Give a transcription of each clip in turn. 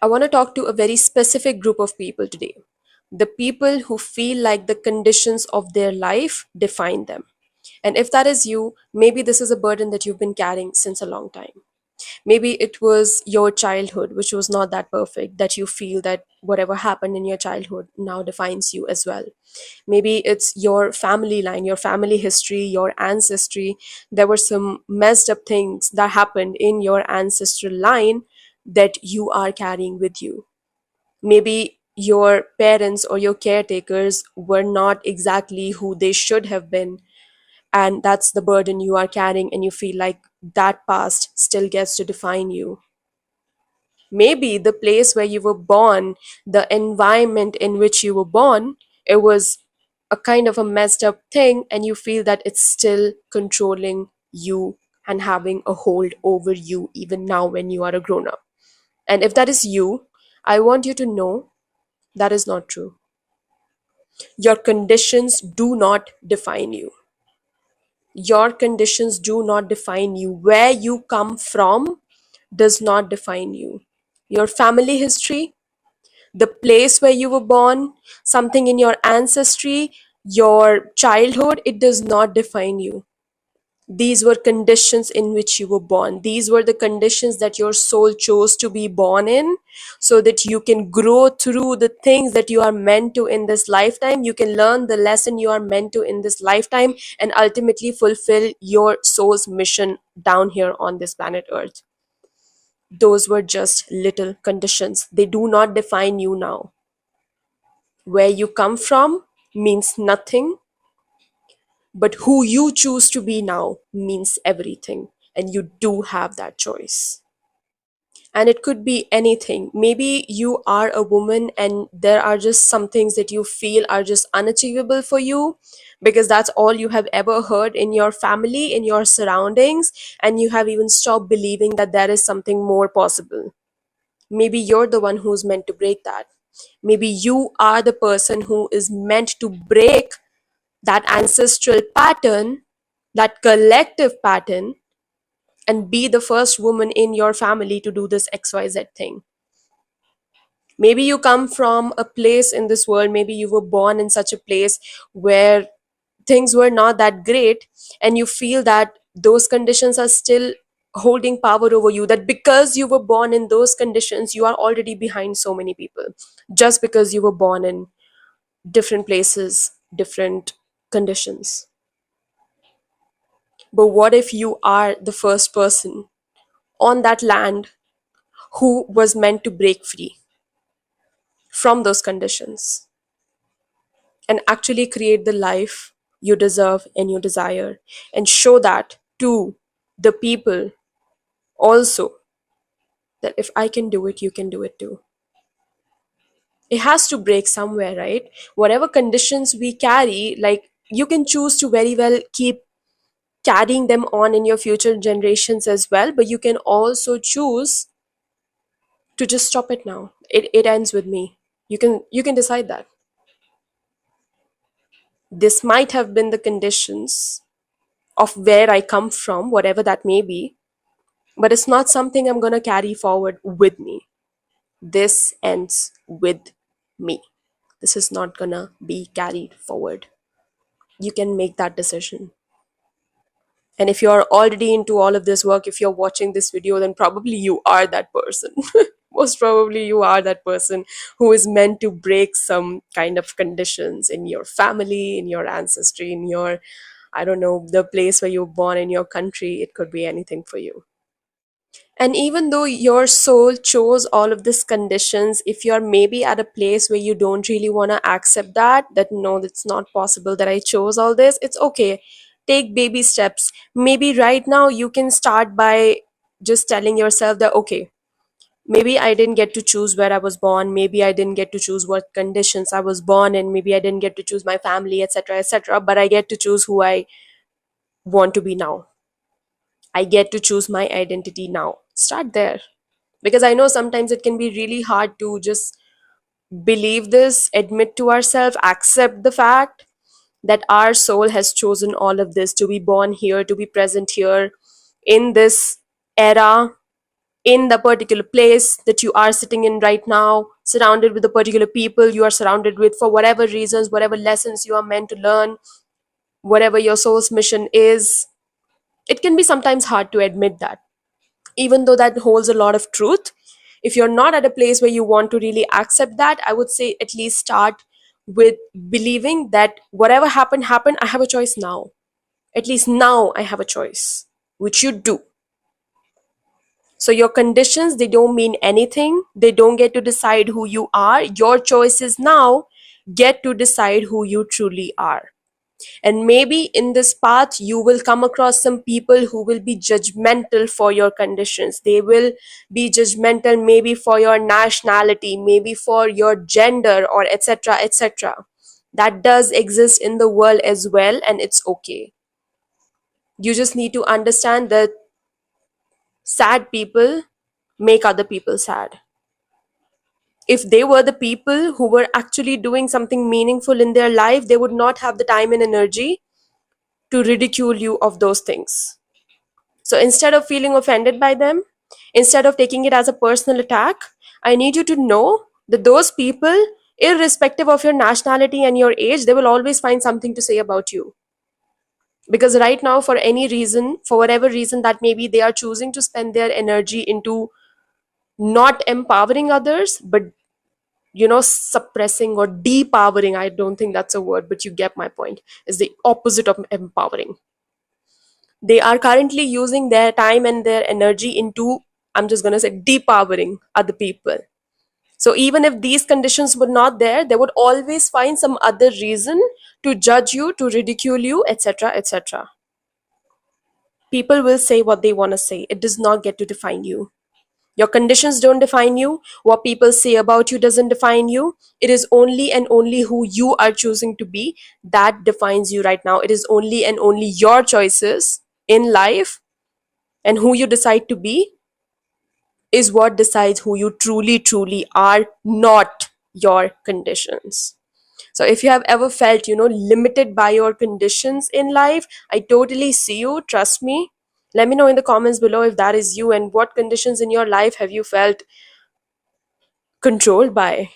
I want to talk to a very specific group of people today. The people who feel like the conditions of their life define them. And if that is you, maybe this is a burden that you've been carrying since a long time. Maybe it was your childhood, which was not that perfect, that you feel that whatever happened in your childhood now defines you as well. Maybe it's your family line, your family history, your ancestry. There were some messed up things that happened in your ancestral line that you are carrying with you. Maybe your parents or your caretakers were not exactly who they should have been, and that's the burden you are carrying, and you feel like that past still gets to define you. Maybe the place where you were born, the environment in which you were born, it was a kind of a messed up thing, and you feel that it's still controlling you and having a hold over you even now when you are a grown up. And if that is you, I want you to know that is not true. Your conditions do not define you. Your conditions do not define you. Where you come from does not define you. Your family history, the place where you were born, something in your ancestry, your childhood, it does not define you. These were conditions in which you were born. These were the conditions that your soul chose to be born in, so that you can grow through the things that you are meant to in this lifetime. You can learn the lesson you are meant to in this lifetime and ultimately fulfill your soul's mission down here on this planet Earth. Those were just little conditions. They do not define you now. Where you come from means nothing, but who you choose to be now means everything. And you do have that choice. And it could be anything. Maybe you are a woman and there are just some things that you feel are just unachievable for you, because that's all you have ever heard in your family, in your surroundings, and you have even stopped believing that there is something more possible. Maybe you're the one who's meant to break that. Maybe you are the person who is meant to break that ancestral pattern, that collective pattern, and be the first woman in your family to do this XYZ thing. Maybe you come from a place in this world, maybe you were born in such a place where things were not that great, and you feel that those conditions are still holding power over you, that because you were born in those conditions, you are already behind so many people, just because you were born in different places, different conditions. But what if you are the first person on that land who was meant to break free from those conditions and actually create the life you deserve and you desire, and show that to the people also, that if I can do it, you can do it too. It has to break somewhere, right? Whatever conditions we carry, like, you can choose to very well keep carrying them on in your future generations as well, but you can also choose to just stop it now. It ends with me. You can decide that this might have been the conditions of where I come from, whatever that may be, but it's not something I'm going to carry forward with me. This ends with me. This is not going to be carried forward. You can make that decision. And if you're already into all of this work, if you're watching this video, then probably you are that person. Most probably you are that person who is meant to break some kind of conditions in your family, in your ancestry, in your, I don't know, the place where you're born, in your country. It could be anything for you. And even though your soul chose all of these conditions, if you're maybe at a place where you don't really want to accept that no, that's not possible that I chose all this, it's okay. Take baby steps. Maybe right now you can start by just telling yourself that, okay, maybe I didn't get to choose where I was born. Maybe I didn't get to choose what conditions I was born in. Maybe I didn't get to choose my family, etc., etc. But I get to choose who I want to be now. I get to choose my identity now. Start there. Because I know sometimes it can be really hard to just believe this, admit to ourselves, accept the fact that our soul has chosen all of this, to be born here, to be present here in this era, in the particular place that you are sitting in right now, surrounded with the particular people you are surrounded with, for whatever reasons, whatever lessons you are meant to learn, whatever your soul's mission is. It can be sometimes hard to admit that, even though that holds a lot of truth. If you're not at a place where you want to really accept that, I would say at least start with believing that whatever happened, I have a choice now. At least now I have a choice, which you do. So your conditions, they don't mean anything. They don't get to decide who you are. Your choices now get to decide who you truly are. And maybe in this path, you will come across some people who will be judgmental for your conditions. They will be judgmental maybe for your nationality, maybe for your gender, or etc. etc. That does exist in the world as well, and it's okay. You just need to understand that sad people make other people sad. If they were the people who were actually doing something meaningful in their life, they would not have the time and energy to ridicule you of those things. So instead of feeling offended by them, instead of taking it as a personal attack, I need you to know that those people, irrespective of your nationality and your age, they will always find something to say about you. Because right now, for any reason, for whatever reason that maybe they are choosing to spend their energy into not empowering others, but suppressing or depowering. I don't think that's a word, but you get my point. Is the opposite of empowering. They are currently using their time and their energy into, I'm just going to say, depowering other people. So even if these conditions were not there, they would always find some other reason to judge you, to ridicule you, etc. etc. People will say what they want to say. It does not get to define you. Your conditions don't define you. What people say about you doesn't define you. It is only and only who you are choosing to be that defines you right now. It is only and only your choices in life, and who you decide to be is what decides who you truly, truly are, not your conditions. So if you have ever felt, limited by your conditions in life, I totally see you. Trust me. Let me know in the comments below if that is you, and what conditions in your life have you felt controlled by.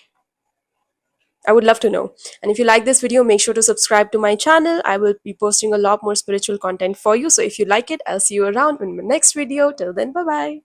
I would love to know. And if you like this video, make sure to subscribe to my channel. I will be posting a lot more spiritual content for you. So if you like it, I'll see you around in my next video. Till then, bye bye.